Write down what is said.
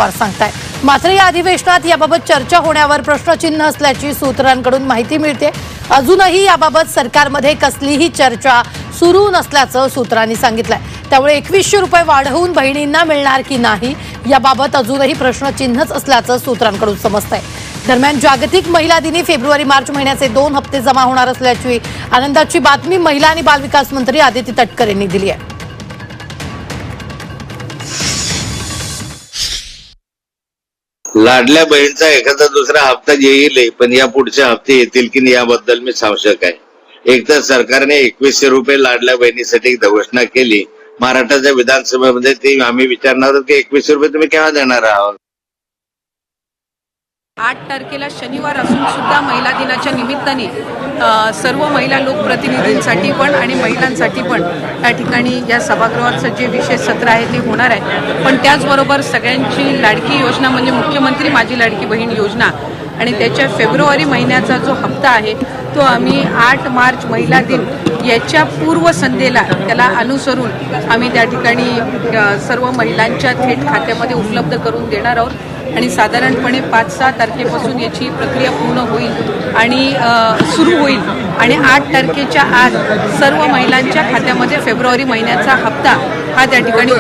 सांगताय। मात्र या अधिवेशनात याबाबत चर्चा होण्यावर प्रश्नचिन्ह असल्याची सूत्रांकडून माहिती मिळते। अजूनही याबाबत सरकारमध्ये कसलीही चर्चा सुरू नसल्याचं सूत्रांनी सांगितलंय। त्यामुळे 2100 रुपये वाढवून बहिणींना मिळणार की नाही याबाबत अजूनही प्रश्नचिन्हच असल्याचं सूत्रांकडून समजतंय। दरम्यान जागतिक महिला दिनी फेब्रुवारी-मार्च महिन्याचे 2 हप्ते जमा होणार असल्याची आनंदाची बातमी महिला आणि बालविकास मंत्री आदिती तटकरे यांनी दिली आहे। लाडल्या बहिणीचा एखादा दुसरा हप्ता येईल, पण या पुढचे हप्ते येतील की नाही याबद्दल मी संशय आहे। एक तर सरकारने 2100 रुपये लाडल्या बहिणीसाठी घोषणा केली। महाराष्ट्राच्या विधानसभेमध्ये ती आम्ही विचारणार आहोत की 2100 रुपये तुम्ही केव्हा देणार आहात। 8 तारखेला शनिवार असून सुद्धा महिला दिनाच्या निमित्ताने सर्व महिला लोकप्रतिनिधींसाठी पण आणि महिलांसाठी पण या ठिकाणी या सभागृहाचं जे विशेष सत्र आहे ते होणार आहे। पण त्याचबरोबर सगळ्यांची लाडकी योजना म्हणजे मुख्यमंत्री माझी लाडकी बहीण योजना आणि त्याच्या फेब्रुवारी महिन्याचा जो हप्ता आहे तो आम्ही 8 मार्च महिला दिन याच्या पूर्वसंध्येला त्याला अनुसरून आम्ही त्या ठिकाणी सर्व महिलांच्या थेट खात्यामध्ये उपलब्ध करून देणार आहोत आणि साधारणपणे 5-6 तारखेपासून याची प्रक्रिया पूर्ण होईल आणि सुरू होईल आणि 8 तारखेच्या आत सर्व महिलांच्या खात्यामध्ये फेब्रुवारी महिन्याचा हप्ता हा त्या ठिकाणी